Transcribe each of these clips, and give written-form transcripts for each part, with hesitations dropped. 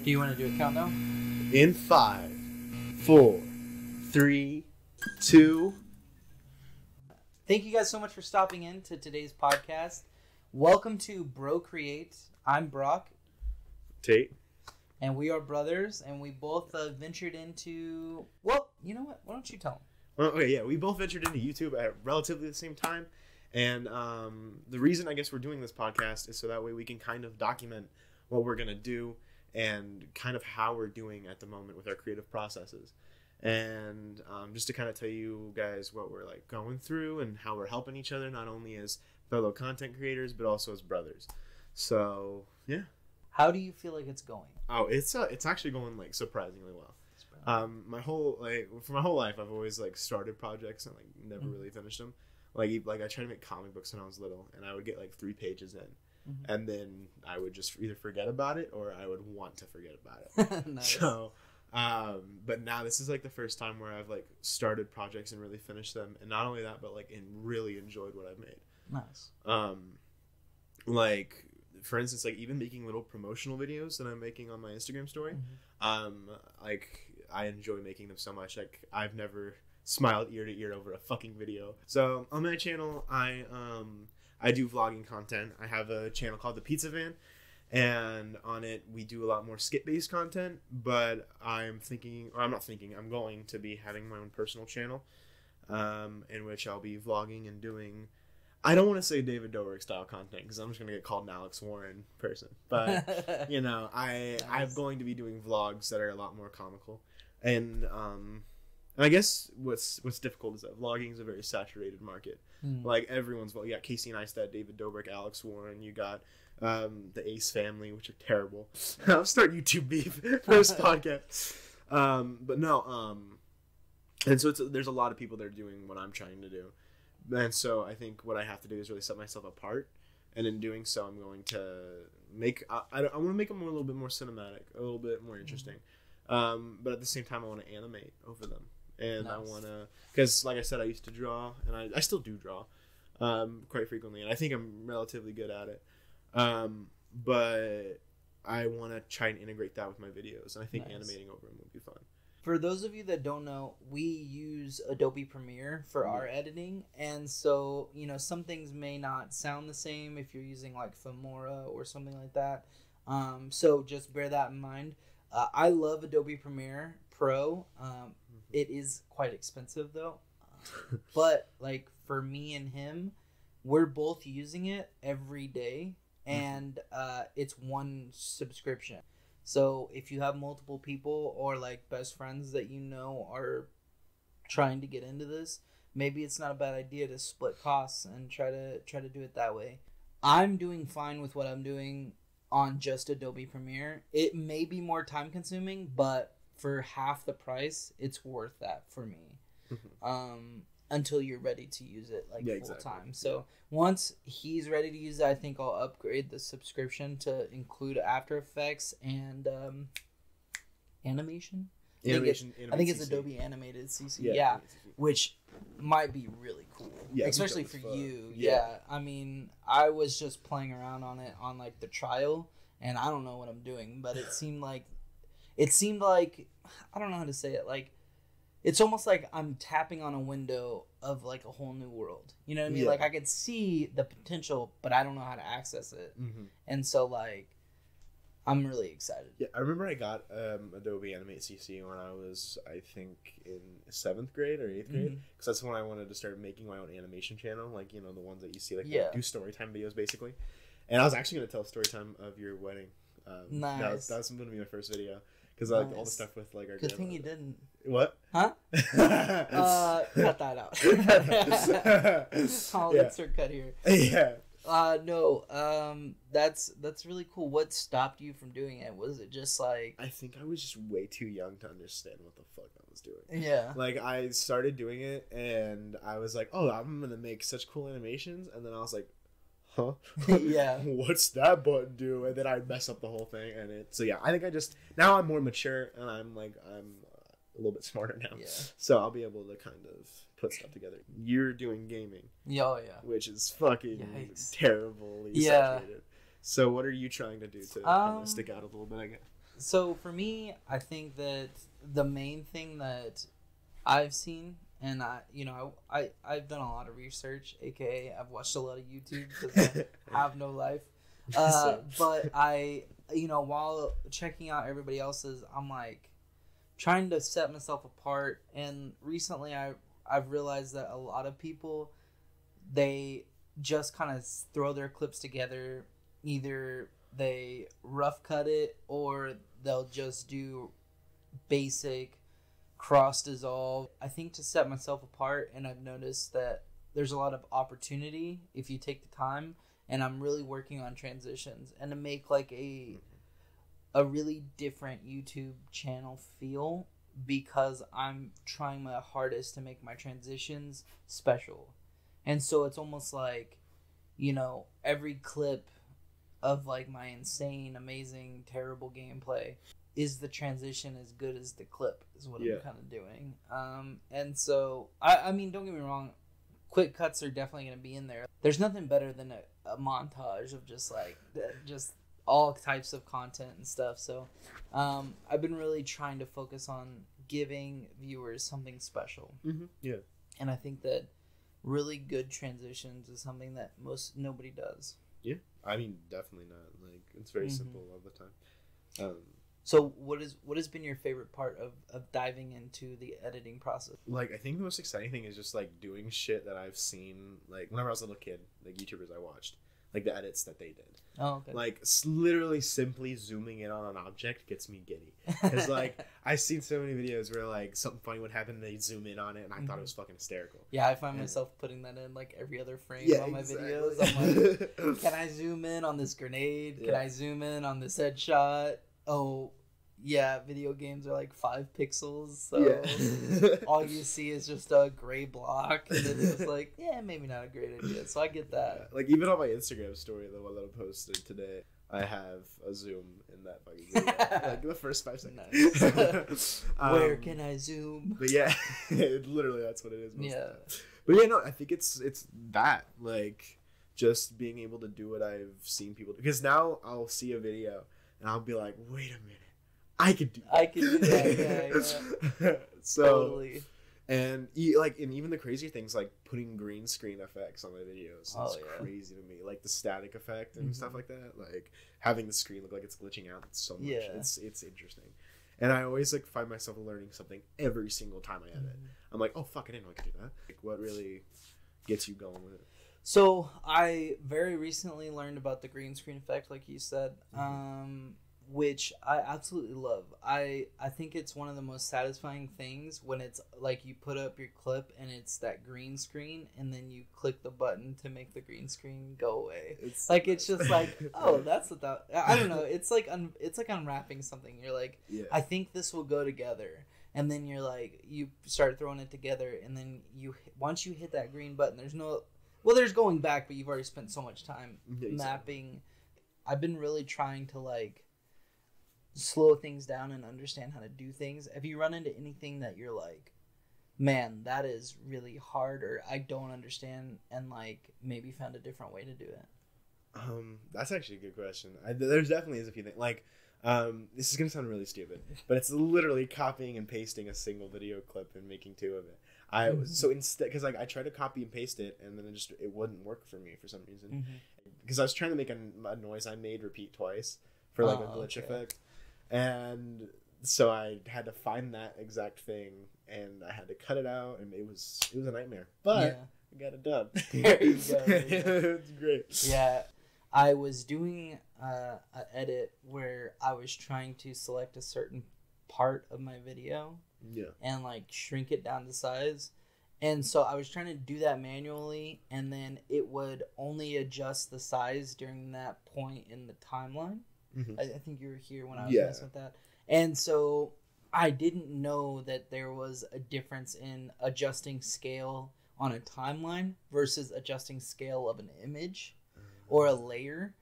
Do you want to do a countdown? In 5, 4, 3, 2. Thank you guys so much for stopping in to today's podcast. Welcome to Bro Create. I'm Brock. Tate. And we are brothers, and we both ventured into... Well, you know what? Why don't you tell them? Okay, yeah, we both ventured into YouTube at relatively the same time. And the reason I guess we're doing this podcast is so that way we can kind of document what we're going to do and kind of how we're doing at the moment with our creative processes. And just to kind of tell you guys what we're like going through and how we're helping each other, not only as fellow content creators, but also as brothers. So, yeah. How do you feel like it's going? Oh, it's actually going like surprisingly well. For my whole life, I've always like started projects and like never really finished them. Like I tried to make comic books when I was little, and I would get like 3 pages in, and then I would just either forget about it or I would want to forget about it. Nice. So, but now this is like the first time where I've like started projects and really finished them, and not only that, but like really enjoyed what I've made. Nice. Like for instance, like even making little promotional videos that I'm making on my Instagram story, like I enjoy making them so much. Like I've never smiled ear to ear over a fucking video. So on my channel, I do vlogging content. I have a channel called the Pizza Van, and on it we do a lot more skit-based content. But I'm going to be having my own personal channel, in which I'll be vlogging and doing. I don't want to say David Dobrik style content because I'm just gonna get called an Alex Warren person. But you know, I'm going to be doing vlogs that are a lot more comical, and I guess what's difficult is that vlogging is a very saturated market. Like everyone's you got Casey Neistat, David Dobrik, Alex Warren. You got the Ace family, which are terrible. I'll start YouTube beef first podcast. But no, and so there's a lot of people that are doing what I'm trying to do, and so I think what I have to do is really set myself apart. And in doing so, I'm going to make I want to make them a little bit more cinematic, a little bit more interesting. But at the same time, I want to animate over them. And nice. I want to, because like I said, I used to draw, and I still do draw quite frequently, and I think I'm relatively good at it. But I want to try and integrate that with my videos, and I think animating over them would be fun. For those of you that don't know, we use Adobe Premiere for our editing, and so, you know, some things may not sound the same if you're using like Filmora or something like that. So just bear that in mind. I love Adobe Premiere Pro. It is quite expensive though, but like for me and him, we're both using it every day, and it's one subscription. So if you have multiple people or like best friends that you know are trying to get into this, maybe it's not a bad idea to split costs and try to do it that way. I'm doing fine with what I'm doing on just Adobe Premiere. It may be more time consuming, but for half the price, it's worth that for me. Until you're ready to use it full time. So once he's ready to use it, I think I'll upgrade the subscription to include After Effects and animation. I think it's Adobe Animated CC. Yeah, which might be really cool. Yeah, especially for you. Yeah. I mean, I was just playing around on it on like the trial, and I don't know what I'm doing, but it seemed like I don't know how to say it. Like, it's almost like I'm tapping on a window of like a whole new world. You know what I mean? Yeah. Like I could see the potential, but I don't know how to access it. And so like, I'm really excited. Yeah, I remember I got Adobe Animate CC when I was, I think, in 7th grade or 8th grade, because that's when I wanted to start making my own animation channel, like, you know, the ones that you see, like do story time videos basically. And I was actually going to tell a story time of your wedding. Nice. That was going to be my first video. Because like all the stuff with like our good thing you didn't. What? Huh? Cut that out. I'll insert cut here. Yeah. No. That's really cool. What stopped you from doing it? Was it just like? I think I was just way too young to understand what the fuck I was doing. Yeah. Like I started doing it, and I was like, "Oh, I'm gonna make such cool animations," and then I was like, huh? Yeah. What's that button do? And then I mess up the whole thing, and I think now I'm more mature, and I'm a little bit smarter now. Yeah. So I'll be able to kind of put stuff together. You're doing gaming. Oh yeah. Which is fucking terribly saturated. So what are you trying to do to kind of stick out a little bit, I guess? So for me, I think that the main thing that I've seen, and I've done a lot of research, aka I've watched a lot of YouTube because I have no life. But while checking out everybody else's, I'm like trying to set myself apart. And recently, I've realized that a lot of people, they just kind of throw their clips together. Either they rough cut it, or they'll just do basic cross dissolve. I think to set myself apart, and I've noticed that there's a lot of opportunity if you take the time, and I'm really working on transitions and to make like a really different YouTube channel feel, because I'm trying my hardest to make my transitions special. And so it's almost like, every clip of like my insane, amazing, terrible gameplay, is the transition as good as the clip, is what I'm kind of doing. And so, I mean, don't get me wrong, quick cuts are definitely going to be in there. There's nothing better than a montage of just all types of content and stuff. So I've been really trying to focus on giving viewers something special. Mm-hmm. Yeah. And I think that really good transitions is something that nobody does. Yeah. I mean, definitely not. Like, it's very simple all the time. So what has been your favorite part of diving into the editing process? Like, I think the most exciting thing is just like doing shit that I've seen, like whenever I was a little kid, like YouTubers I watched, like the edits that they did. Oh, okay. Like literally simply zooming in on an object gets me giddy. Because like I've seen so many videos where like something funny would happen and they zoom in on it, and I thought it was fucking hysterical. Yeah, I find myself putting that in like every other frame on my videos. I'm like, can I zoom in on this grenade? Can I zoom in on this headshot? Oh, yeah, video games are like 5 pixels, so all you see is just a gray block, and then it's like, maybe not a great idea. So I get that. Like even on my Instagram story, the one that I posted today, I have a zoom in that fucking video. Like the first 5 seconds. Nice. Where can I zoom? But yeah, literally that's what it is. Most of the time. But yeah, no, I think it's that, like just being able to do what I've seen people do. Because now I'll see a video and I'll be like, wait a minute, I could do that. Yeah. So, totally. And even the crazier things like putting green screen effects on my videos is crazy to me. Like the static effect and stuff like that. Like having the screen look like it's glitching out. It's so much. Yeah. It's interesting. And I always like find myself learning something every single time I edit. I'm like, oh fuck, I didn't know I could do that. Like, what really gets you going with it? So I very recently learned about the green screen effect, like you said. Which I absolutely love. I think it's one of the most satisfying things when it's like you put up your clip and it's that green screen, and then you click the button to make the green screen go away. It's just like, oh, that's what that. I don't know. It's like unwrapping something. You're like, I think this will go together, and then you're like, you start throwing it together, and then once you hit that green button, there's going back, but you've already spent so much time mapping. I've been really trying to like slow things down and understand how to do things. Have you run into anything that you're like, man, that is really hard, or I don't understand, and like maybe found a different way to do it? That's actually a good question. There's definitely is a few things. Like, this is gonna sound really stupid, but it's literally copying and pasting a single video clip and making 2 of it. So instead, because like I tried to copy and paste it, and then it wouldn't work for me for some reason. Because I was trying to make a noise I made repeat twice for like a glitch effect. And so I had to find that exact thing, and I had to cut it out, and it was a nightmare. But I got it done. There you go. It's great. Yeah, I was doing an edit where I was trying to select a certain part of my video, and like shrink it down to size. And so I was trying to do that manually, and then it would only adjust the size during that point in the timeline. I think you were here when I was messing with that. And so I didn't know that there was a difference in adjusting scale on a timeline versus adjusting scale of an image or a layer.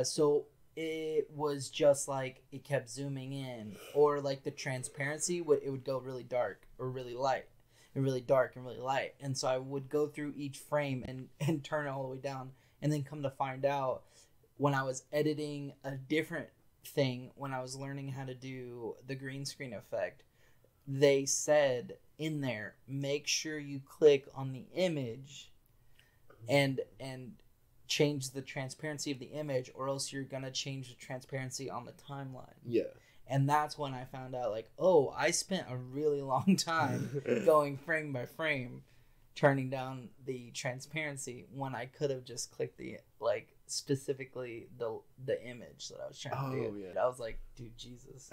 So it was just like it kept zooming in, or like the transparency, it would go really dark or really light, and really dark and really light. And so I would go through each frame and turn it all the way down, and then come to find out, when I was editing a different thing when I was learning how to do the green screen effect, they said in there, make sure you click on the image and change the transparency of the image, or else you're gonna change the transparency on the timeline. Yeah. And that's when I found out, like, oh, I spent a really long time going frame by frame, turning down the transparency when I could have just clicked the, like, specifically the image that I was trying to do. Yeah. I was like, dude, Jesus.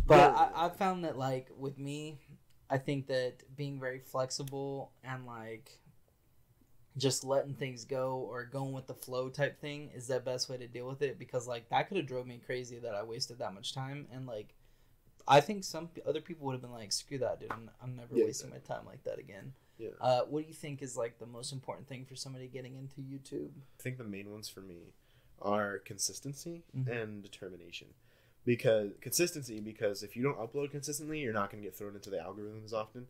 But I found that, like, with me, I think that being very flexible and, like, just letting things go or going with the flow type thing is the best way to deal with it, because, like, that could have drove me crazy that I wasted that much time. And, like, I think some other people would have been like, screw that, dude, I'm never wasting my time like that again. Yeah. What do you think is, like, the most important thing for somebody getting into YouTube? I think the main ones for me are consistency and determination. Because if you don't upload consistently, you're not going to get thrown into the algorithms often.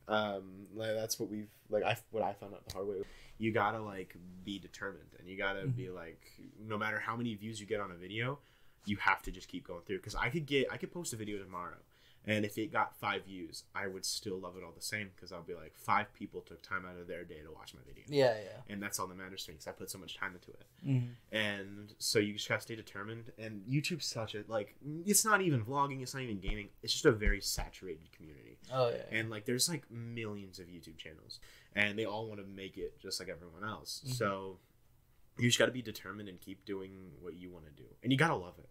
Like, that's what I found out the hard way. You gotta, like, be determined, and you gotta be like, no matter how many views you get on a video, you have to just keep going through. Because I could post a video tomorrow, and if it got 5 views, I would still love it all the same, because I'll be like, 5 people took time out of their day to watch my video. Yeah. And that's all that matters to me, because I put so much time into it. And so you just gotta stay determined. And YouTube's such a, like, it's not even vlogging, it's not even gaming, it's just a very saturated community. And, like, there's, like, millions of YouTube channels, and they all want to make it just like everyone else. So you just gotta be determined and keep doing what you want to do, and you gotta love it.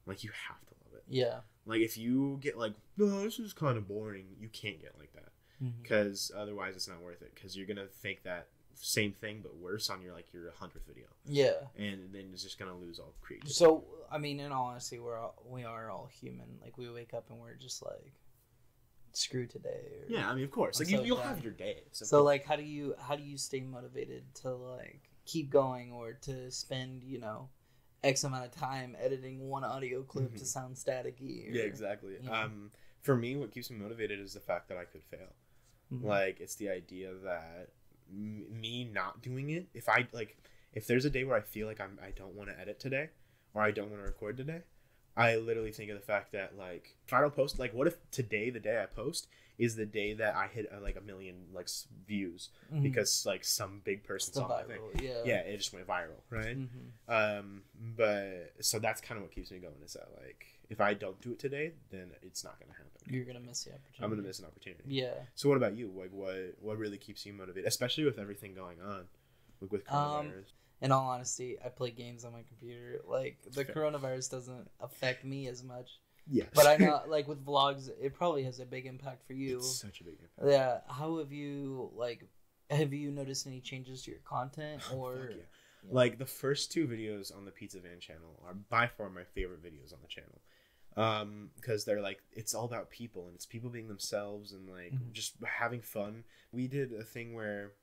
Like, you have to love it. Yeah. Like, if you get like, no, this is kind of boring, you can't get like that, because otherwise it's not worth it, because you're gonna think that same thing but worse on your 100th video. Yeah. And then it's just gonna lose all creativity. So, I mean, in all honesty, we are all human. Like, we wake up and we're just like, screw today. Or, yeah, I mean, of course. Like, you'll have your days. So, like, how do you stay motivated to, like, keep going, or to spend, X amount of time editing one audio clip to sound staticky? Yeah, exactly. For me, what keeps me motivated is the fact that I could fail. Like, it's the idea that me not doing it, if there's a day where I feel like I don't want to edit today, or I don't want to record today, I literally think of the fact that, like, if I don't post, like, what if today, the day I post, is the day that I hit, like, 1 million, like, views, because, like, some big person saw my thing. Yeah, it just went viral, right? But, so that's kind of what keeps me going, is that, like, if I don't do it today, then it's not going to happen. You're going to miss the opportunity. I'm going to miss an opportunity. Yeah. So what about you? Like, what really keeps you motivated, especially with everything going on, like, with coronavirus? In all honesty, I play games on my computer. Like, the coronavirus doesn't affect me as much. Yeah. But I know, like, with vlogs, it probably has a big impact for you. It's such a big impact. Yeah. How have you noticed any changes to your content? Or like, the first 2 videos on the Pizza Van channel are by far my favorite videos on the channel. Because they're, like, it's all about people, and it's people being themselves, and, like, just having fun. We did a thing where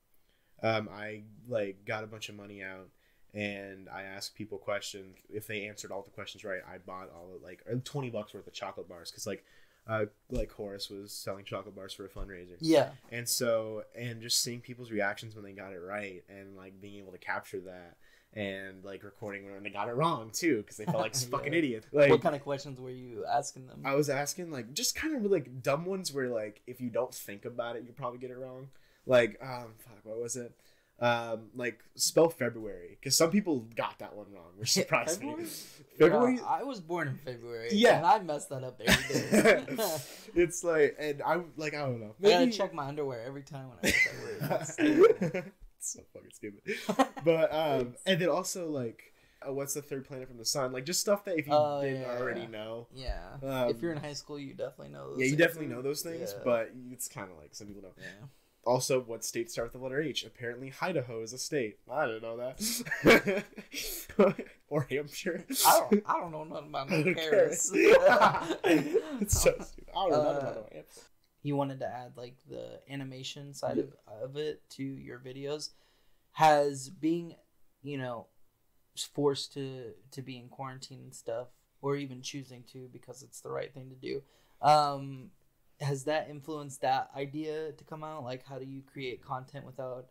I, like, got a bunch of money out, and I asked people questions. If they answered all the questions right, I bought all of, like, $20 worth of chocolate bars, because, like, Horace was selling chocolate bars for a fundraiser. Yeah. And so, and just seeing people's reactions when they got it right, and, like, being able to capture that, and, like, recording when they got it wrong too, because they felt like fucking idiots. Like, what kind of questions were you asking them? I was asking, like, just kind of, like, dumb ones where, like, if you don't think about it, you probably get it wrong. Like, what was it? Like, spell February, because some people got that one wrong, which surprised me. February? I was born in February. Yeah. And I messed that up every day. It's like, and I don't know. Maybe... I gotta check my underwear every time when I say that word. It's so fucking stupid. But, and then also, like, what's the third planet from the sun? Like, just stuff that if you didn't already know. Yeah. If you're in high school, you definitely know those things. Yeah, you definitely know those things, but it's kind of like, some people don't. Yeah. Also, what states start with the letter H? Apparently, Idaho is a state. I didn't know that. Or Hampshire. I don't know nothing about no Paris. It's so stupid. I don't know nothing about no Hampshire. You wanted to add, like, the animation side of it to your videos. Has being, forced to be in quarantine and stuff, or even choosing to because it's the right thing to do, has that influenced that idea to come out? Like, how do you create content without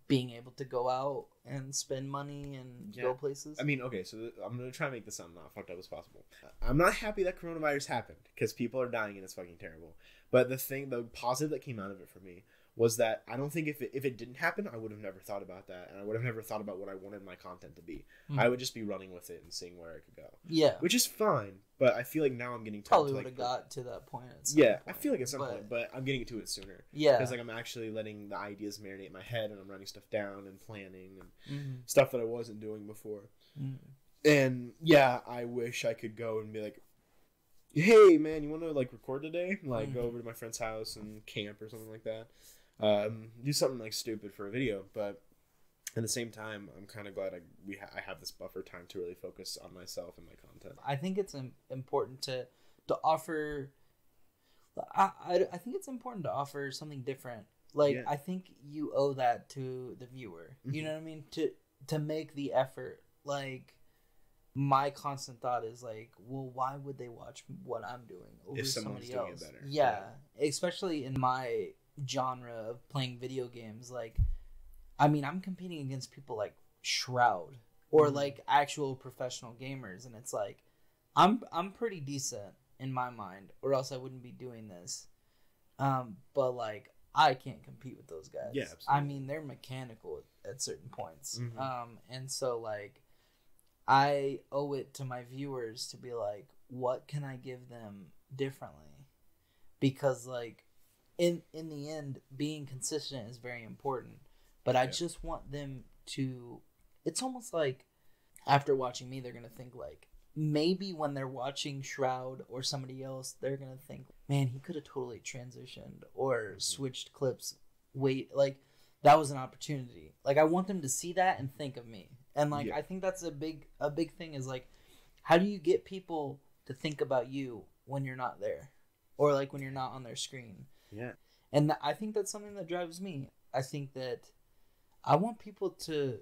being able to go out and spend money and go places. I mean, okay, so I'm going to try to make this sound not fucked up as possible. I'm not happy that coronavirus happened because people are dying and it's fucking terrible. But the positive that came out of it for me was that I don't think if it didn't happen, I would have never thought about that. And I would have never thought about what I wanted my content to be. I would just be running with it and seeing where it could go. Yeah. Which is fine. But I feel like now I'm getting probably would have got to that point at some point. I feel like at some point. But I'm getting to it sooner. Yeah. Because like I'm actually letting the ideas marinate in my head and I'm writing stuff down and planning and stuff that I wasn't doing before. And yeah, I wish I could go and be like, hey man, you want to like record today? Like go over to my friend's house and camp or something like that. Do something like stupid for a video, but at the same time, I'm kind of glad I have this buffer time to really focus on myself and my content. I think it's important to offer. I think it's important to offer something different. Like I think you owe that to the viewer. You know what I mean? To make the effort. Like my constant thought is like, well, why would they watch what I'm doing over somebody else? Doing it better. Yeah, especially in my genre of playing video games. Like, I mean, I'm competing against people like Shroud or like actual professional gamers, and it's like I'm pretty decent in my mind, or else I wouldn't be doing this. But like I can't compete with those guys. Yeah, absolutely. I mean, they're mechanical at certain points. And so like I owe it to my viewers to be like, what can I give them differently? Because like in the end, being consistent is very important. But I just want them to... It's almost like after watching me, they're going to think like, maybe when they're watching Shroud or somebody else, they're going to think, man, he could have totally transitioned or switched clips. Wait, like, that was an opportunity. Like, I want them to see that and think of me. And, like, I think that's a big thing is, like, how do you get people to think about you when you're not there? Or, like, when you're not on their screen? Yeah. And I think that's something that drives me. I think that I want people to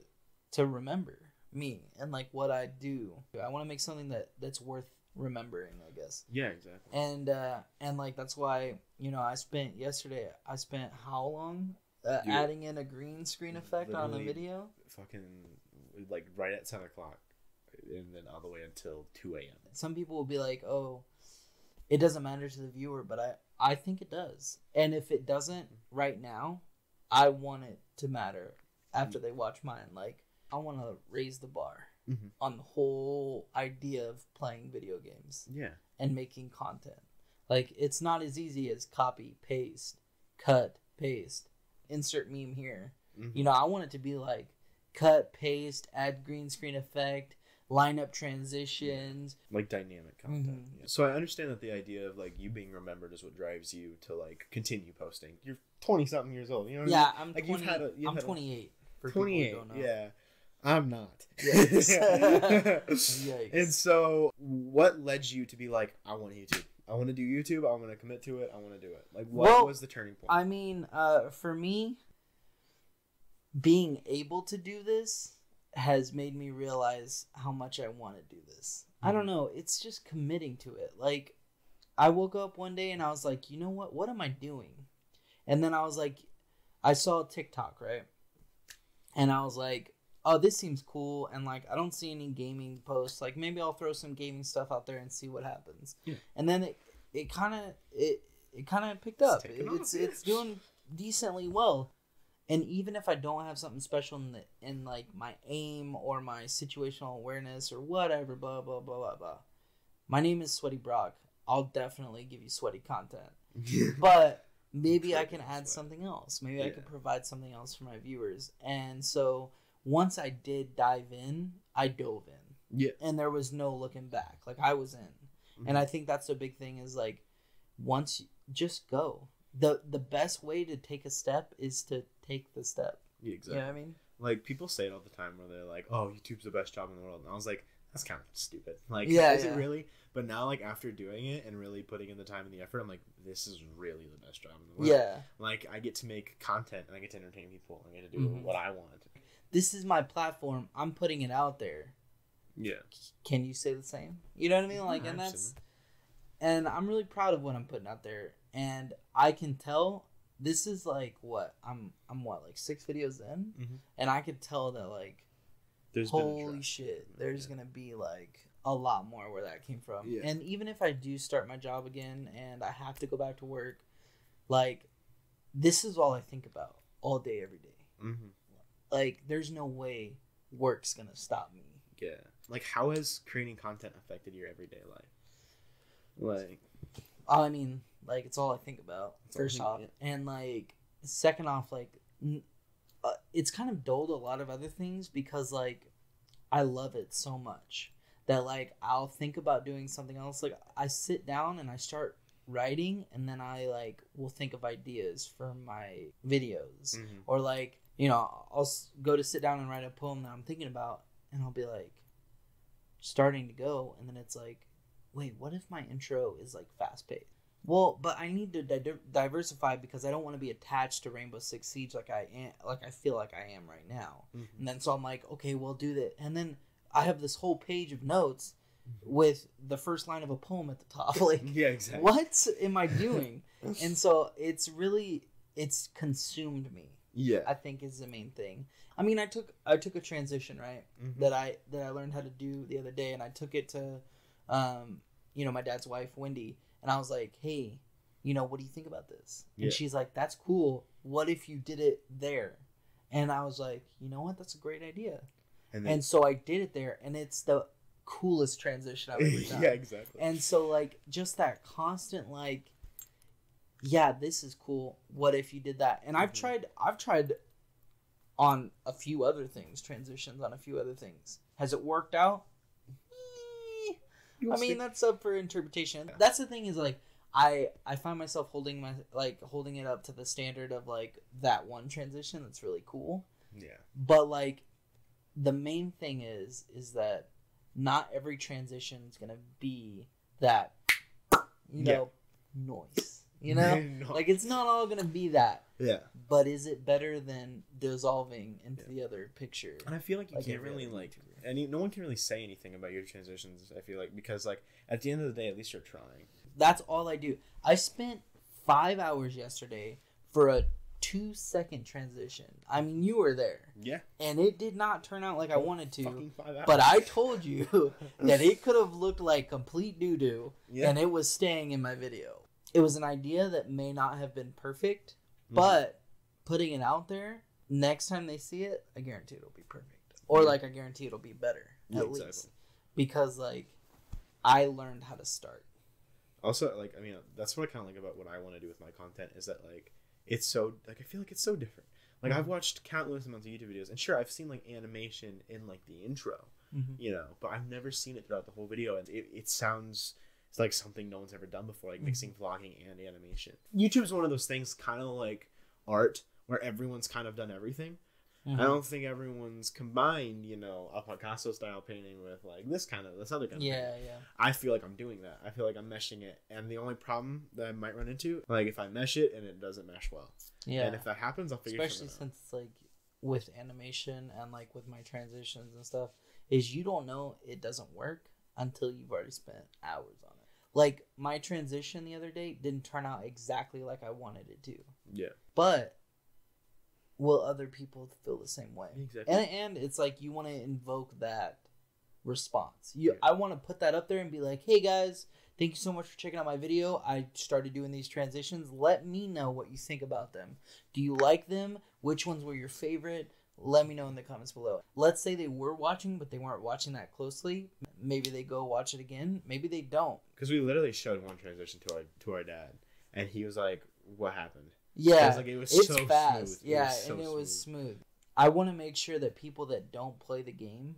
remember me and like what I do. I want to make something that's worth remembering, I guess. Yeah, exactly. And like that's why, you know, I spent how long adding in a green screen effect on a video? Fucking like right at 10 o'clock and then all the way until 2 a.m. Some people will be like, oh, it doesn't matter to the viewer, but I think it does. And if it doesn't right now, I want it to matter after they watch mine. Like, I want to raise the bar on the whole idea of playing video games. Yeah. And making content. Like, it's not as easy as copy, paste, cut, paste, insert meme here. You know, I want it to be like cut, paste, add green screen effect, line up transitions. Like dynamic content. Yeah. So I understand that the idea of like you being remembered is what drives you to like continue posting. You're 20-something years old. You know what I mean? I'm 20, I'm 28. For 28, people who don't know. Yeah. I'm not. Yikes. And so, what led you to be like, I want YouTube? I want to do YouTube. I want to commit to it. I want to do it. Like, what was the turning point? I mean, for me, being able to do this has made me realize how much I want to do this. I don't know. It's just committing to it. Like, I woke up one day and I was like, you know what? What am I doing? And then I was like, I saw TikTok, right? And I was like, oh, this seems cool. And like, I don't see any gaming posts. Like, maybe I'll throw some gaming stuff out there and see what happens. Yeah. And then it kind of picked up. It's doing decently well. And even if I don't have something special in like my aim or my situational awareness or whatever, blah blah blah blah blah. My name is SweatyBrock. I'll definitely give you sweaty content. But maybe I can add something else. Maybe I could provide something else for my viewers. And so once I did dive in, I dove in. Yeah. And there was no looking back. Like, I was in. And I think that's the big thing is, like, once just go. The best way to take a step is to take the step. Yeah, exactly. You know what I mean? Like, people say it all the time where they're like, oh, YouTube's the best job in the world. And I was like, that's kind of stupid. Like, is it really? But now, like, after doing it and really putting in the time and the effort, I'm like, this is really the best job in the world. Yeah. Like, I get to make content and I get to entertain people. I get to do what I want. This is my platform. I'm putting it out there. Yeah. Can you say the same? You know what I mean? Like, and I'm really proud of what I'm putting out there. And I can tell this is like what I'm what, like 6 videos in, and I could tell that like there's holy shit, there's gonna be like a lot more where that came from. Yeah. And even if I do start my job again and I have to go back to work, like this is all I think about all day, every day. Like there's no way work's gonna stop me. Yeah. Like how has creating content affected your everyday life? Like, I mean, like it's all I think about, first off, and like second off, like it's kind of dulled a lot of other things because like I love it so much that like I'll think about doing something else. Like I sit down and I start writing, and then I like will think of ideas for my videos, or like, you know, I'll go to sit down and write a poem that I'm thinking about, and I'll be like starting to go, and then it's like, wait, what if my intro is like fast paced? Well, but I need to diversify because I don't want to be attached to Rainbow Six Siege like I feel like I am right now. And then so I'm like, okay, we'll do that, and then I have this whole page of notes with the first line of a poem at the top. Like, yeah, exactly. What am I doing? And so it's consumed me. Yeah, I think is the main thing. I mean, I took a transition, right? That I learned how to do the other day, and I took it to, you know, my dad's wife, Wendy, and I was like, hey, you know, what do you think about this? And she's like, that's cool. What if you did it there? And I was like, you know what? That's a great idea. And so I did it there, and it's the coolest transition I've ever done. Yeah, exactly. And so like just that constant like, yeah, this is cool. What if you did that? And I've tried on a few other things, transitions on a few other things. Has it worked out? I mean, that's up for interpretation. Yeah. That's the thing is like I find myself holding it up to the standard of like that one transition that's really cool. Yeah. But like the main thing is that not every transition is gonna be that, you know, noise. You know, like it's not all gonna be that. Yeah. But is it better than dissolving into the other picture? And I feel like you can't really no one can really say anything about your transitions. I feel like because like at the end of the day, at least you're trying. That's all I do. I spent 5 hours yesterday for a 2-second transition. I mean, you were there. Yeah. And it did not turn out like I wanted to. Fucking 5 hours. But I told you that it could have looked like complete doo-doo, and it was staying in my video. It was an idea that may not have been perfect, but putting it out there, next time they see it, I guarantee it'll be perfect. Or like I guarantee it'll be better, at least. Because like I learned how to start. Also, like, I mean, that's what I kind of like about what I want to do with my content is that like it's so like I feel like it's so different. Like I've watched countless amounts of YouTube videos, and sure, I've seen like animation in like the intro, you know, but I've never seen it throughout the whole video, and it sounds it's like something no one's ever done before, like mixing vlogging and animation. YouTube's one of those things, kind of like art, where everyone's kind of done everything. I don't think everyone's combined, you know, a Picasso style painting with like this other kind of thing. Yeah. I feel like I'm doing that. I feel like I'm meshing it, and the only problem that I might run into, like if I mesh it and it doesn't mesh well. Yeah. And if that happens, I'll figure it out. Especially since like with animation and like with my transitions and stuff, is you don't know it doesn't work until you've already spent hours on it. Like my transition the other day didn't turn out exactly like I wanted it to. Yeah. But will other people feel the same way? Exactly. And it's like you want to invoke that response. I want to put that up there and be like, hey guys, thank you so much for checking out my video. I started doing these transitions. Let me know what you think about them. Do you like them? Which ones were your favorite? Let me know in the comments below. Let's say they were watching, but they weren't watching that closely. Maybe they go watch it again. Maybe they don't. Because we literally showed one transition to our dad, and he was like, what happened? Yeah, like it was it's so fast. Smooth. Yeah, it was smooth. I want to make sure that people that don't play the game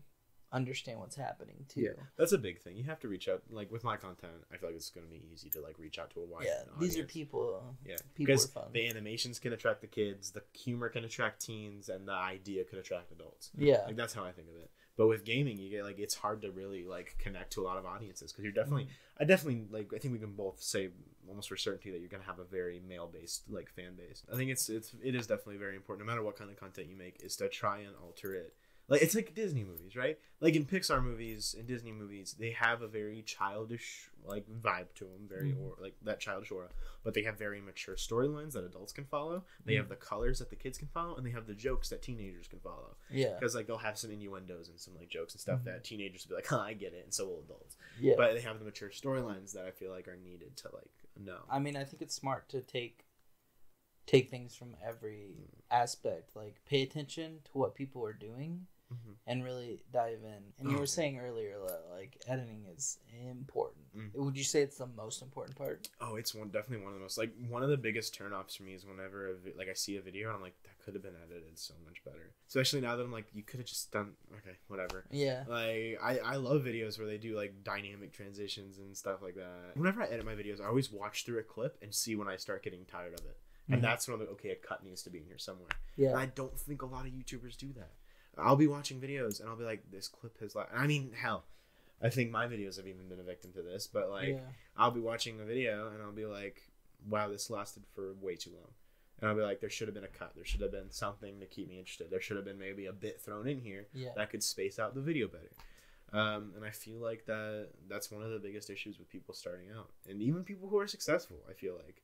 understand what's happening too. Yeah, that's a big thing. You have to reach out. Like with my content, I feel like it's going to be easy to like reach out to a wide audience. These are people. Yeah, people because are fun. The animations can attract the kids, the humor can attract teens, and the idea could attract adults. Yeah, like that's how I think of it. But with gaming, you get like it's hard to really like connect to a lot of audiences because you're definitely, I think we can both say almost for certainty that you're gonna have a very male based like fan base. I think it is definitely very important, no matter what kind of content you make, is to try and alter it Like, it's like Disney movies, right? Like, in Pixar movies and Disney movies, they have a very childish, like, vibe to them. Very, or like, that childish aura. But they have very mature storylines that adults can follow. They have the colors that the kids can follow. And they have the jokes that teenagers can follow. Yeah. Because, like, they'll have some innuendos and some, like, jokes and stuff that teenagers will be like, huh, I get it. And so will adults. Yeah. But they have the mature storylines that I feel like are needed to, like, know. I mean, I think it's smart to take things from every aspect. Like, pay attention to what people are doing. And really dive in. And you were saying earlier that, like, editing is important. Would you say it's the most important part? Oh, it's definitely one of the most, like, one of the biggest turnoffs for me is whenever I see a video and I'm like, that could have been edited so much better. Especially now that I'm like, you could have just done, okay, whatever. Yeah. Like, I love videos where they do, like, dynamic transitions and stuff like that. Whenever I edit my videos, I always watch through a clip and see when I start getting tired of it. And that's when I'm like, okay, a cut needs to be in here somewhere. Yeah. And I don't think a lot of YouTubers do that. I'll be watching videos and I'll be like, this clip has I mean, hell, I think my videos have even been a victim to this, but like, I'll be watching a video and I'll be like, wow, this lasted for way too long. And I'll be like, there should have been a cut. There should have been something to keep me interested. There should have been maybe a bit thrown in here that could space out the video better. And I feel like that's one of the biggest issues with people starting out. And even people who are successful, I feel like,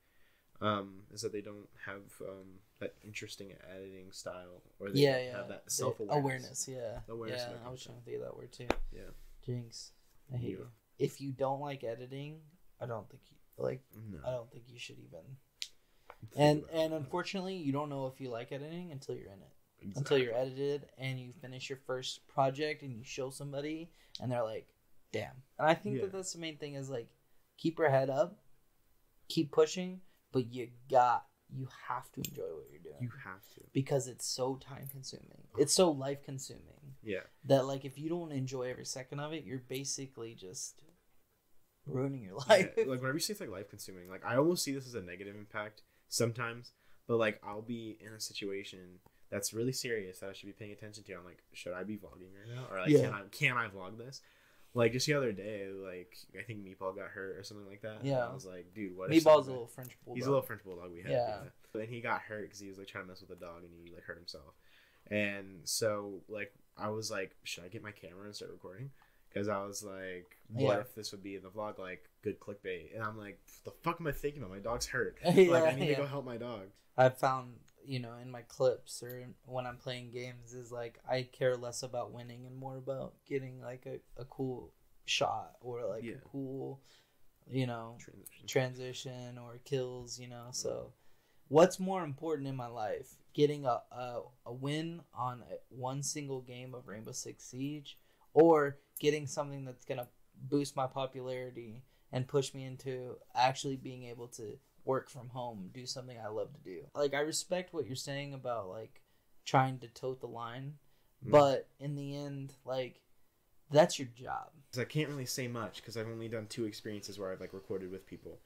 is that they don't have that interesting editing style, or they don't have that self-awareness. Awareness. I was trying to think of that word too. Yeah. Jinx. I hate you. If you don't like editing, I don't think you should even. And unfortunately, you don't know if you like editing until you're in it. Exactly. Until you're edited and you finish your first project and you show somebody and they're like, damn. And I think that's the main thing is, like, keep your head up, keep pushing, but you have to enjoy what you're doing. You have to. Because it's so time consuming. It's so life consuming. Yeah. That, like, if you don't enjoy every second of it, you're basically just ruining your life. Yeah. Like, whenever you say it's, like, life consuming, like, I almost see this as a negative impact sometimes. But, like, I'll be in a situation that's really serious that I should be paying attention to. I'm like, should I be vlogging right now? Or, like, can I vlog this? Like, just the other day, like, I think Meatball got hurt or something like that. Yeah. And I was like, dude, what if Meatball's a little French bulldog. He's a little French bulldog we had. Yeah. But then he got hurt because he was, like, trying to mess with the dog and he, like, hurt himself. And so, like, I was like, should I get my camera and start recording? Because I was like, what if this would be in the vlog, like, good clickbait? And I'm like, what the fuck am I thinking about? My dog's hurt. Like, I need to go help my dog. I've found, you know, in my clips or when I'm playing games is, like, I care less about winning and more about getting, like, a cool shot or, like, a cool, you know, transition or kills, you know. So what's more important in my life? Getting a win on one single game of Rainbow Six Siege, or getting something that's going to boost my popularity and push me into actually being able to work from home, do something I love to do. Like, I respect what you're saying about, like, trying to tote the line, but in the end, like, that's your job. I can't really say much because I've only done 2 experiences where I've, like, recorded with people.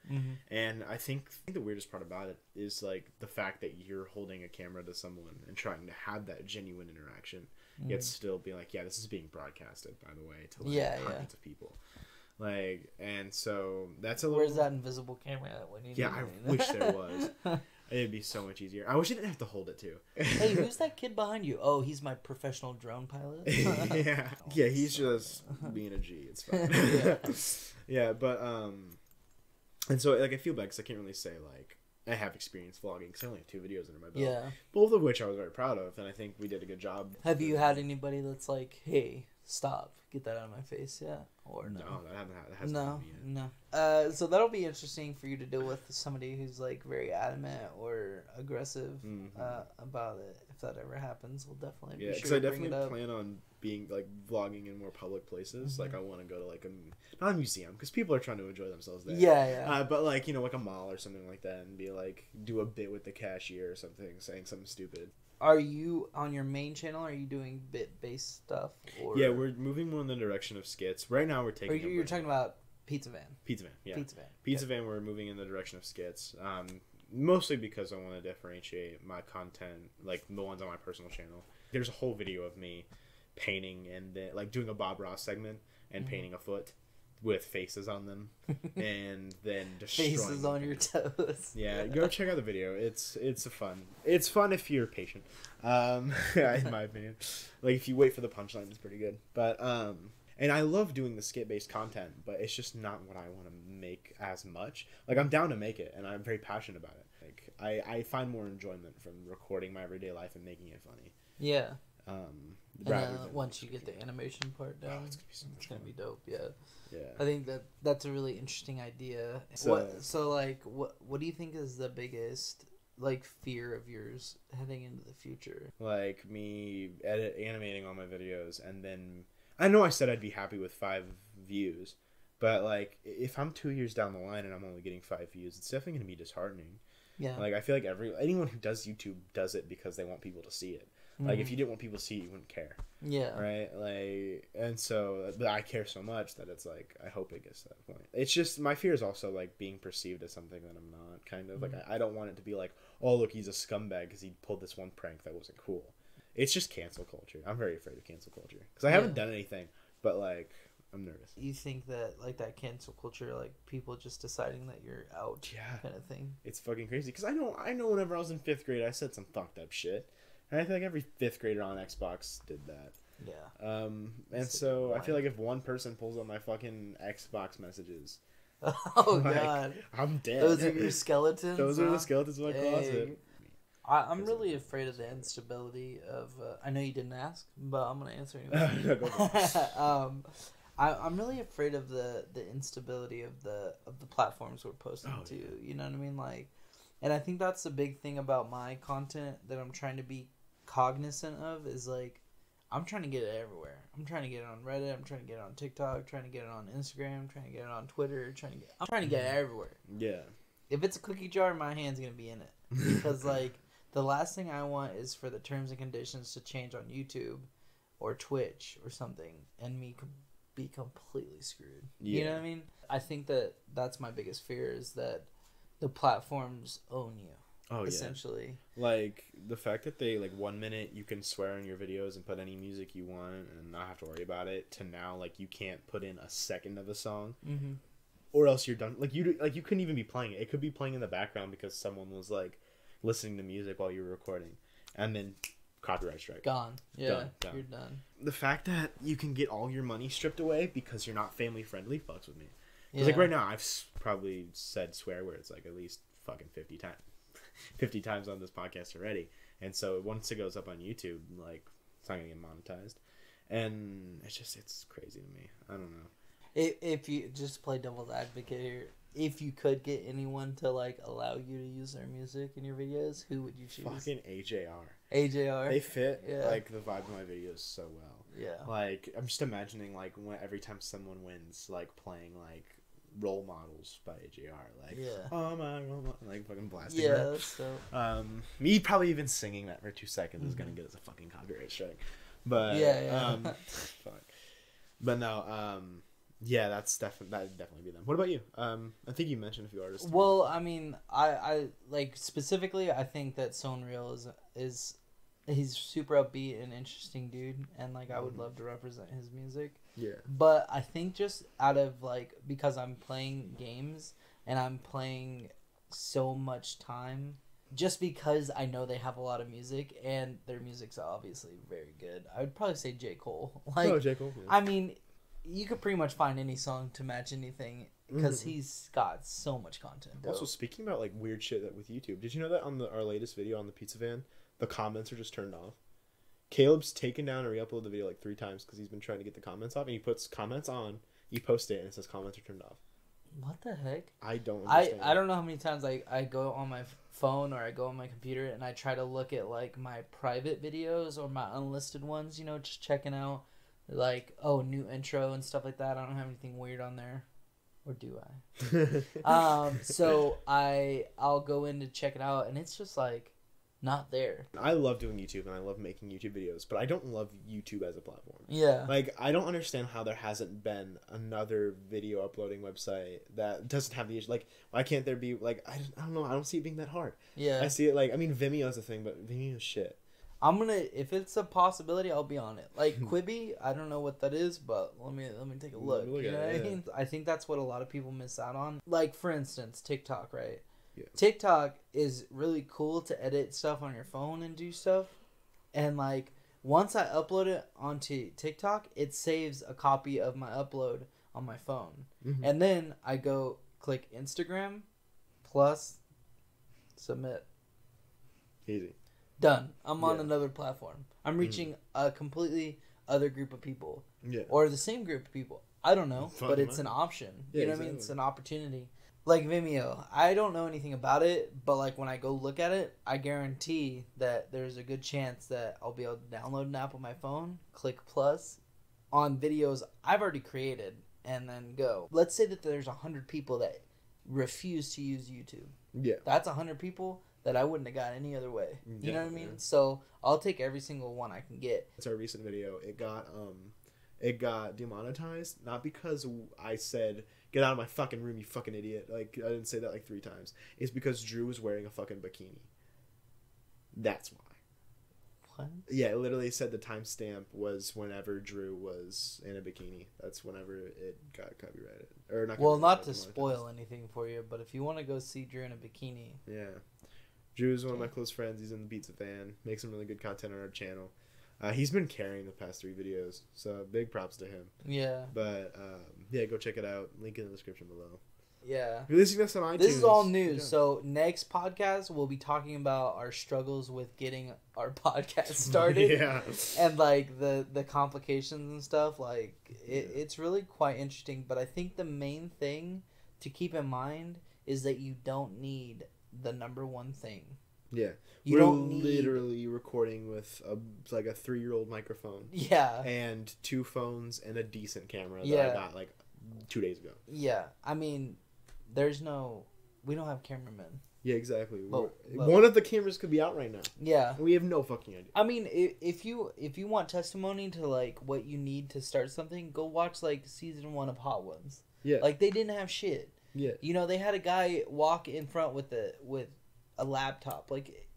And I think the weirdest part about it is, like, the fact that you're holding a camera to someone and trying to have that genuine interaction, yet still be like, yeah, this is being broadcasted, by the way, to, like, hundreds of people. Like, and so that's a little... Where's that invisible camera at when you need I wish there was. It'd be so much easier. I wish I didn't have to hold it too. Hey, who's that kid behind you? Oh, he's my professional drone pilot. Yeah, he's just being a G. It's fine. Yeah, but and so, like, I feel bad because I can't really say, like, I have experience vlogging because I only have 2 videos under my belt. Yeah, both of which I was very proud of, and I think we did a good job. Have you had anybody that's like, hey, stop, get that out of my face? Yeah, or no? No, that hasn't happened yet. No. So that'll be interesting for you to deal with somebody who's, like, very adamant or aggressive about it. If that ever happens, we'll definitely be sure because I definitely plan on being, like, vlogging in more public places. Like, I want to go to, like, not a museum because people are trying to enjoy themselves there. Yeah. But, like, you know, like a mall or something like that, and be like, do a bit with the cashier or something, saying something stupid. Are you on your main channel? Are you doing bit-based stuff? Or... Yeah, we're moving more in the direction of skits. Right now, we're taking. Or you're talking about Pizza Van. Pizza Van, yeah. Pizza Van. We're moving in the direction of skits. Mostly because I want to differentiate my content, like the ones on my personal channel. There's a whole video of me painting and then, like, doing a Bob Ross segment and painting a foot with faces on them, and then destroying faces on your toes. Yeah, go check out the video. It's fun. It's fun if you're patient. In my opinion, like if you wait for the punchline, it's pretty good. But and I love doing the skit based content, but it's just not what I want to make as much. Like I'm down to make it, and I'm very passionate about it. Like I find more enjoyment from recording my everyday life and making it funny. Yeah. And once you get the animation part down, it's gonna be dope. Yeah. Yeah. I think that's a really interesting idea. So what do you think is the biggest like fear of yours heading into the future? Like me animating all my videos, and then I know I said I'd be happy with 5 views, but like if I'm 2 years down the line and I'm only getting 5 views, it's definitely gonna be disheartening. Yeah. Like I feel like anyone who does YouTube does it because they want people to see it. Like if you didn't want people to see it, you wouldn't care. Yeah. Right. Like, and so, but I care so much that it's like I hope it gets to that point. It's just my fear is also like being perceived as something that I'm not. Kind of like I don't want it to be like, oh look, he's a scumbag because he pulled this one prank that wasn't cool. It's just cancel culture. I'm very afraid of cancel culture because I haven't done anything, but like I'm nervous. You think that like that cancel culture, like people just deciding that you're out, kind of thing? It's fucking crazy because I know whenever I was in 5th grade, I said some fucked up shit. And I feel like every 5th grader on Xbox did that. Yeah. And so I feel like if one person pulls on my fucking Xbox messages, oh like, god, I'm dead. Those are your skeletons. Those are the skeletons in my closet. I'm really afraid of the instability of. I know you didn't ask, but I'm gonna answer anyway. I'm really afraid of the instability of the platforms we're posting to. Yeah. You know what I mean? Like, and I think that's the big thing about my content that I'm trying to be cognizant of is like I'm trying to get it everywhere. I'm trying to get it on Reddit. I'm trying to get it on TikTok. Trying to get it on Instagram. Trying to get it on Twitter. I'm trying to get it everywhere. Yeah. If it's a cookie jar, my hand's gonna be in it because like the last thing I want is for the terms and conditions to change on YouTube or Twitch or something and me be completely screwed. Yeah. You know what I mean? I think that's my biggest fear is that the platforms own you. Oh, essentially. Yeah. Like, the fact that they, like, 1 minute you can swear in your videos and put any music you want and not have to worry about it, to now, like, you can't put in a second of a song. Mm-hmm. Or else you're done. Like, you couldn't even be playing it. It could be playing in the background because someone was, like, listening to music while you were recording. And then copyright strike. Gone. Yeah, done. You're done. The fact that you can get all your money stripped away because you're not family-friendly fucks with me. Because, like, right now, I've probably said swear words, like, at least fucking 50 times on this podcast already. And so once it goes up on YouTube, like, it's not gonna get monetized. And it's crazy to me. I don't know. If you just play devil's advocate here, if you could get anyone to like allow you to use their music in your videos, who would you choose? Fucking AJR. AJR. They fit like the vibe of my videos so well. Yeah. Like I'm just imagining like every time someone wins, like playing like Role Models by AJR, like oh my role model, like fucking blasting that. So me probably even singing that for 2 seconds is gonna get us a fucking copyright strike. But fuck. But no, that'd definitely be them. What about you? I think you mentioned a few artists. Well, I mean, I like specifically, I think that Sonreal is he's super upbeat and interesting dude, and like I would love to represent his music. Yeah. But I think just out of like because I'm playing games and I'm playing so much time, just because I know they have a lot of music and their music's obviously very good, I would probably say J. Cole. Like, J. Cole. Yeah. I mean, you could pretty much find any song to match anything because he's got so much content. Also, speaking about like weird shit that with YouTube, did you know that on our latest video on the pizza van, the comments are just turned off? Caleb's taken down and re-uploaded the video like 3 times because he's been trying to get the comments off, and he puts comments on, you post it, and it says comments are turned off. What the heck? I don't understand. I don't know how many times I go on my phone or I go on my computer and I try to look at like my private videos or my unlisted ones, you know, just checking out like, oh, new intro and stuff like that. I don't have anything weird on there. Or do I? So I'll go in to check it out and it's just like not there. I love doing YouTube and I love making YouTube videos, but I don't love YouTube as a platform. Yeah. Like, I don't understand how there hasn't been another video uploading website that doesn't have the issue. Like, why can't there be, like, I don't know. I don't see it being that hard. Yeah. I see it like, I mean, Vimeo's a thing, but Vimeo's shit. if it's a possibility, I'll be on it. Like Quibi, I don't know what that is, but let me take a look. You know what I mean? I think that's what a lot of people miss out on. Like for instance, TikTok, right? Yeah. TikTok is really cool to edit stuff on your phone and do stuff. And like once I upload it onto TikTok, it saves a copy of my upload on my phone. Mm-hmm. And then I go click Instagram plus submit. Easy. Done. I'm on another platform. I'm reaching a completely other group of people. Yeah. Or the same group of people. I don't know, but it's an option. Yeah, you know what I mean? It's an opportunity. Like Vimeo, I don't know anything about it, but like when I go look at it, I guarantee that there's a good chance that I'll be able to download an app on my phone, click plus on videos I've already created, and then go. Let's say that there's 100 people that refuse to use YouTube. Yeah. That's 100 people that I wouldn't have got any other way. You know what I mean? So I'll take every single one I can get. It's our recent video. It got demonetized, not because I said, "Get out of my fucking room, you fucking idiot." Like, I didn't say that like 3 times. It's because Drew was wearing a fucking bikini. That's why. What? Yeah, it literally said the timestamp was whenever Drew was in a bikini. That's whenever it got copyrighted. Or not. Well, not to spoil anything for you, but if you want to go see Drew in a bikini. Yeah. Drew is one of my close friends. He's in the Pizza fan. Makes some really good content on our channel. He's been carrying the past 3 videos, so big props to him. Yeah. But, yeah, go check it out. Link in the description below. Yeah. Releasing this on iTunes. This is all news. So next podcast, we'll be talking about our struggles with getting our podcast started. Yeah. And, like, the complications and stuff. Like, it's really quite interesting. But I think the main thing to keep in mind is that you don't need the number one thing. Yeah. We're literally recording with a 3-year-old microphone. Yeah. And 2 phones and a decent camera that I got like 2 days ago. Yeah. I mean, we don't have cameramen. Yeah, exactly. One of the cameras could be out right now. Yeah. And we have no fucking idea. I mean, if you want testimony to like what you need to start something, go watch like season 1 of Hot Ones. Yeah. Like they didn't have shit. Yeah. You know, they had a guy walk in front with a laptop. Like,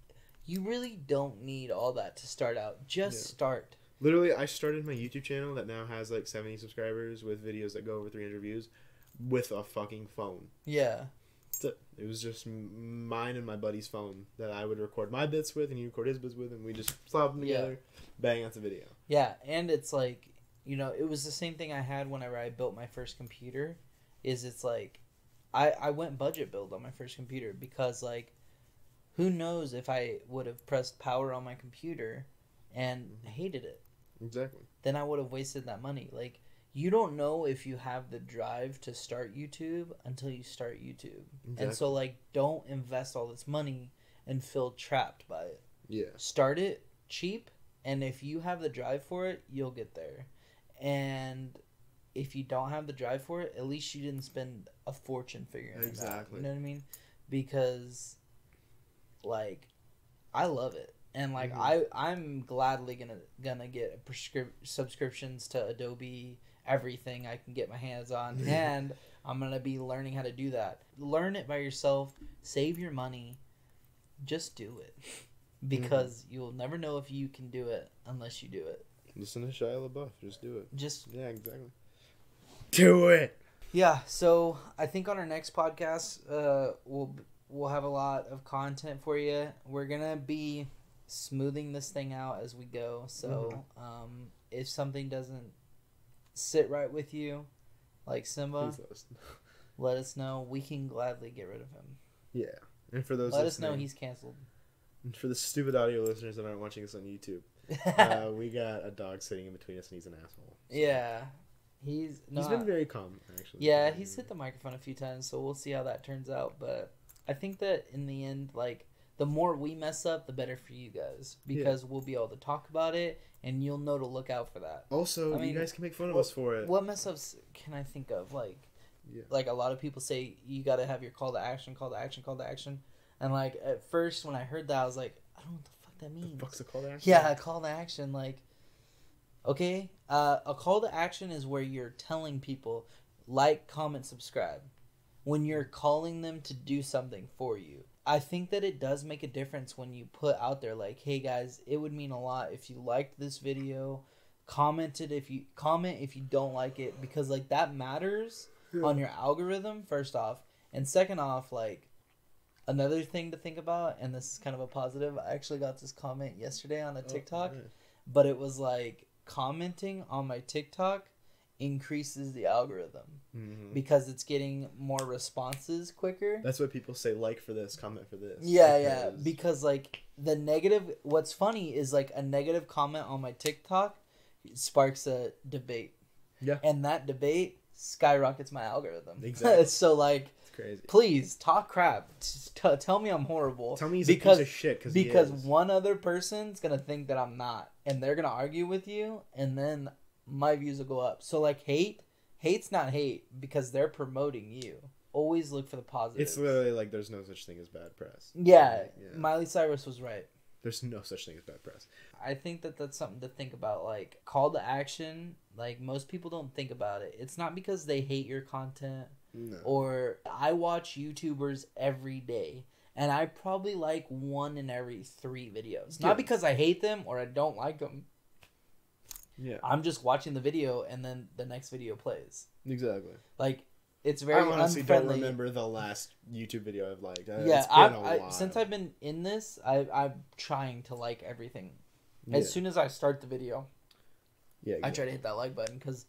you really don't need all that to start out. Just start. Literally, I started my YouTube channel that now has like 70 subscribers with videos that go over 300 views with a fucking phone. Yeah. It was just mine and my buddy's phone that I would record my bits with and he record his bits with, and we just slap them together, bang, that's a video. Yeah, and it's like, you know, it was the same thing I had whenever I built my first computer. It's like, I went budget build on my first computer because, like, who knows if I would have pressed power on my computer and hated it. Exactly. Then I would have wasted that money. Like, you don't know if you have the drive to start YouTube until you start YouTube. Exactly. And so, like, don't invest all this money and feel trapped by it. Yeah. Start it cheap, and if you have the drive for it, you'll get there. And if you don't have the drive for it, at least you didn't spend a fortune figuring it out. You know what I mean? Because, like, I love it. And, like, I'm gladly gonna get subscriptions to Adobe, everything I can get my hands on. And I'm gonna be learning how to do that. Learn it by yourself. Save your money. Just do it. Because you'll never know if you can do it unless you do it. Listen to Shia LaBeouf. Just do it. Yeah, exactly. Do it. Yeah, so I think on our next podcast, we'll have a lot of content for you. We're gonna be smoothing this thing out as we go. So if something doesn't sit right with you, like Simba, let us know. We can gladly get rid of him. Yeah, and for those let us know he's canceled. And for the stupid audio listeners that aren't watching us on YouTube, we got a dog sitting in between us, and he's an asshole. So. Yeah. He's been very calm, actually. Yeah, he's hit the microphone a few times, so we'll see how that turns out. But I think that in the end, like, the more we mess up, the better for you guys. Because we'll be able to talk about it, and you'll know to look out for that. Also, you guys can make fun of us for it. What mess ups can I think of? Like, like a lot of people say you got to have your call to action. And, like, at first, when I heard that, I was like, I don't know what the fuck that means. The fuck's a call to action? Yeah, a call to action, like... Okay, a call to action is where you're telling people, like, comment, subscribe. When you're calling them to do something for you. I think that it does make a difference when you put out there like, hey guys, it would mean a lot if you liked this video. Comment if you don't like it, because like that matters on your algorithm, first off. And second off, like another thing to think about, and this is kind of a positive, I actually got this comment yesterday on a TikTok, but it was like, commenting on my TikTok increases the algorithm because it's getting more responses quicker. That's what people say, like for this, comment for this. Yeah, because like the negative, what's funny is like a negative comment on my TikTok sparks a debate. Yeah. And that debate skyrockets my algorithm. Exactly. So like, it's crazy. Please talk crap. Tell me I'm horrible. Tell me he's a piece of shit because one other person's gonna think that I'm not, and they're gonna argue with you, and then my views will go up. So like hate's not hate because they're promoting you. Always look for the positive. It's literally like there's no such thing as bad press. Yeah. Miley Cyrus was right. There's no such thing as bad press. I think that that's something to think about. Like, call to action. Like, most people don't think about it. It's not because they hate your content. No. Or I watch YouTubers every day, and I probably like 1 in every 3 videos. Not because I hate them or I don't like them. Yeah. I'm just watching the video, and then the next video plays. Exactly. Like, it's very unfriendly. I honestly don't remember the last YouTube video I've liked. Since I've been in this, I'm trying to like everything. As soon as I start the video, I try to hit that like button because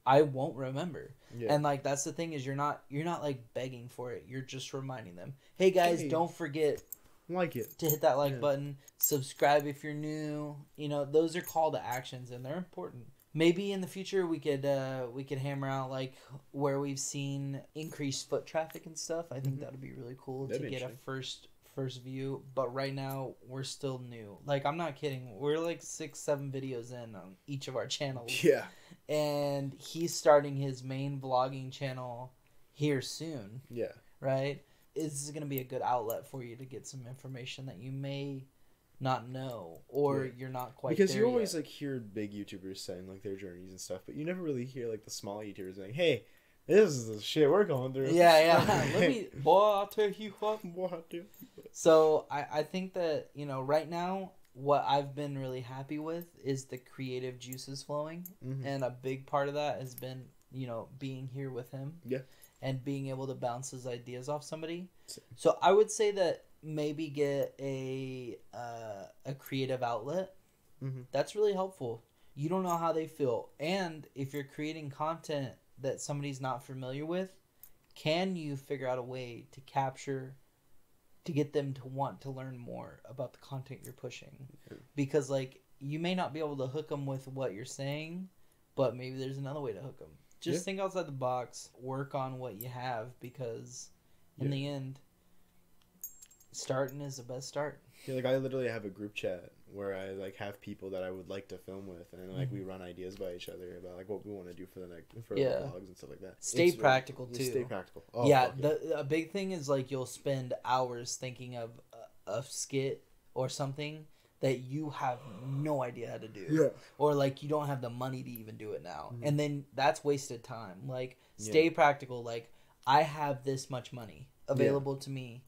I won't remember. Yeah. And like that's the thing is you're not like begging for it. You're just reminding them, hey guys, don't forget to hit that like button. Subscribe if you're new. You know, those are call to actions and they're important. Maybe in the future we could hammer out like where we've seen increased foot traffic and stuff. I think that'd be really cool to get a first view. But right now we're still new. Like I'm not kidding. We're like 6-7 videos in on each of our channels. Yeah. And he's starting his main vlogging channel here soon. Yeah. Right? This is gonna be a good outlet for you to get some information that you may not know, or you're not quite because there you always yet. Like hear big YouTubers saying like their journeys and stuff, but you never really hear like the small YouTubers saying, "Hey, this is the shit we're going through." Yeah. I'll tell you what. So I think that right now what I've been really happy with is the creative juices flowing, and a big part of that has been being here with him, and being able to bounce his ideas off somebody. So I would say that. Maybe get a creative outlet. That's really helpful. You don't know how they feel, and if you're creating content that somebody's not familiar with, can you figure out a way to capture, to get them to want to learn more about the content you're pushing? Because like you may not be able to hook them with what you're saying, but maybe there's another way to hook them. Just think outside the box, work on what you have, because in the end, starting is the best start. Yeah, like I literally have a group chat where I like have people that I would like to film with, and like we run ideas by each other about like what we want to do for the next vlogs and stuff like that. Stay practical too. Stay practical. Oh, a big thing is like you'll spend hours thinking of a skit or something that you have no idea how to do, or like you don't have the money to even do it now, and then that's wasted time. Like stay practical. Like I have this much money available to me.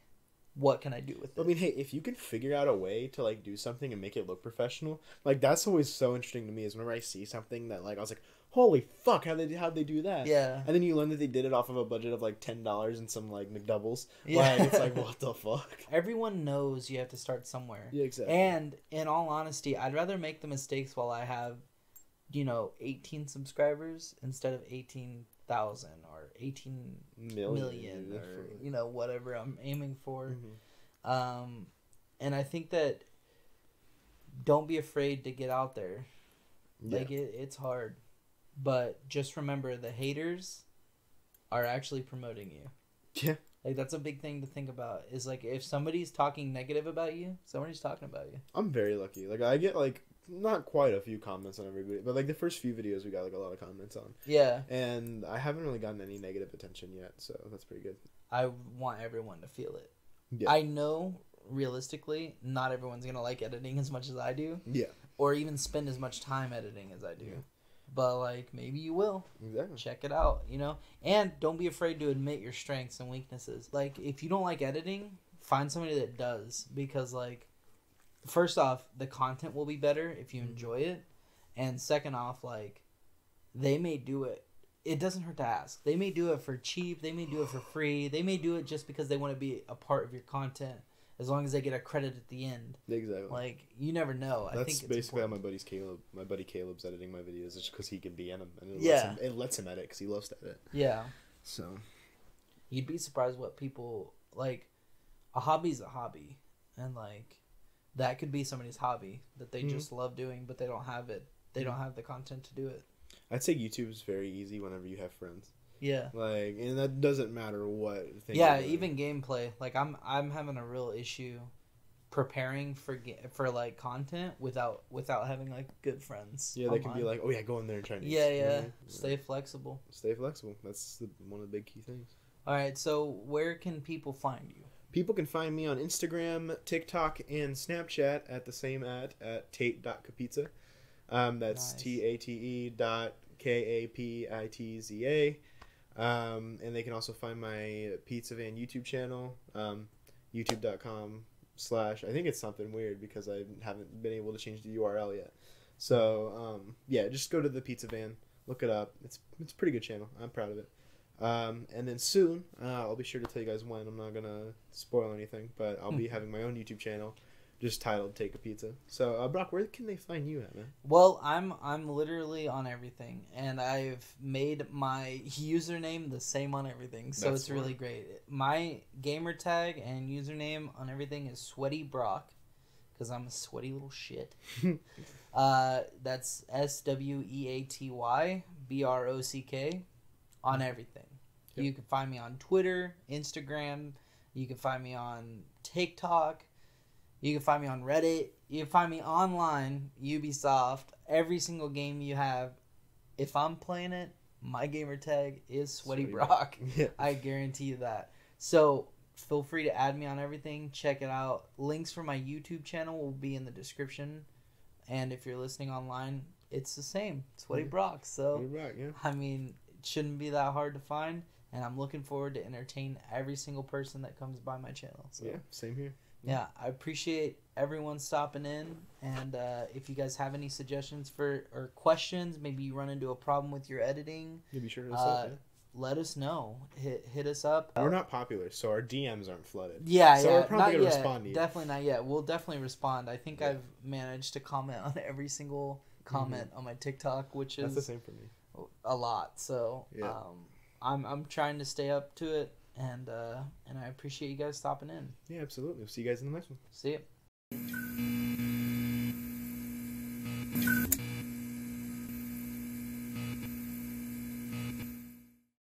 What can I do with it? I mean, hey, if you can figure out a way to like do something and make it look professional, like that's always so interesting to me. Is whenever I see something that like I was like, holy fuck, how'd they do that? Yeah. And then you learn that they did it off of a budget of like $10 and some like McDoubles. Yeah. Like, it's like, what the fuck? Everyone knows you have to start somewhere. Yeah, exactly. And in all honesty, I'd rather make the mistakes while I have, 18 subscribers instead of 18,000 or 18 million or whatever I'm aiming for. And I think that don't be afraid to get out there. Like it's hard, but just remember the haters are actually promoting you. Yeah. Like that's a big thing to think about, is like if somebody's talking negative about you, somebody's talking about you. I'm very lucky. Like I get like not quite a few comments on every video, but like the first few videos we got like a lot of comments on. Yeah. And I haven't really gotten any negative attention yet, so that's pretty good. I want everyone to feel it. Yeah. I know realistically not everyone's going to like editing as much as I do. Yeah. Or even spend as much time editing as I do. Yeah. But like maybe you will. Exactly. Check it out, And don't be afraid to admit your strengths and weaknesses. Like if you don't like editing, find somebody that does, because like, first off, the content will be better if you enjoy it, and second off, like, they may do it. It doesn't hurt to ask. They may do it for cheap. They may do it for free. They may do it just because they want to be a part of your content, as long as they get a credit at the end. Exactly. Like, you never know. That's I think it's basically important. how my buddy Caleb's editing my videos, just because he can be in them, and it lets him edit because he loves to edit. Yeah. So, you'd be surprised what people like. A hobby's a hobby, and like, that could be somebody's hobby that they just love doing, but they don't have it. They don't have the content to do it. I'd say YouTube is very easy whenever you have friends. Yeah. Like, and that doesn't matter what thing. Yeah, even gameplay. Like, I'm having a real issue preparing for like content without having like good friends. Yeah, they can be like, oh yeah, go in there and try. Yeah. Stay flexible. Stay flexible. That's one of the big key things. All right, so where can people find you? People can find me on Instagram, TikTok, and Snapchat at the same at Tate.Kapitza. That's Tate.Kapitza. And they can also find my Pizza Van YouTube channel, youtube.com/ I think it's something weird because I haven't been able to change the URL yet. So yeah, just go to the Pizza Van, look it up. It's a pretty good channel. I'm proud of it. And then soon, I'll be sure to tell you guys when. I'm not gonna spoil anything, but I'll be having my own YouTube channel, just titled Tate.Kapitza. So, Brock, where can they find you at, man? Well, I'm literally on everything, and I've made my username the same on everything, so it's really great. My gamer tag and username on everything is SweatyBrock, because I'm a sweaty little shit. That's SweatyBrock on everything. Yep. You can find me on Twitter, Instagram. You can find me on TikTok. You can find me on Reddit. You can find me online, Ubisoft. Every single game you have, if I'm playing it, my gamer tag is SweatyBrock. Yeah. I guarantee you that. So feel free to add me on everything. Check it out. Links for my YouTube channel will be in the description. And if you're listening online, it's the same. SweatyBrock. So, yeah. I mean, it shouldn't be that hard to find. And I'm looking forward to entertain every single person that comes by my channel. So. Yeah, same here. Yeah, I appreciate everyone stopping in, and if you guys have any suggestions or questions, maybe you run into a problem with your editing, be sure to hit us up, let us know. Hit us up. We're not popular, so our DMs aren't flooded. Yeah, so we're probably going to respond to you. Definitely not yet. We'll definitely respond. I think I've managed to comment on every single comment on my TikTok, which is that's the same for me. A lot. So I'm trying to stay up to it. And I appreciate you guys stopping in. Yeah, absolutely. We'll see you guys in the next one. See ya.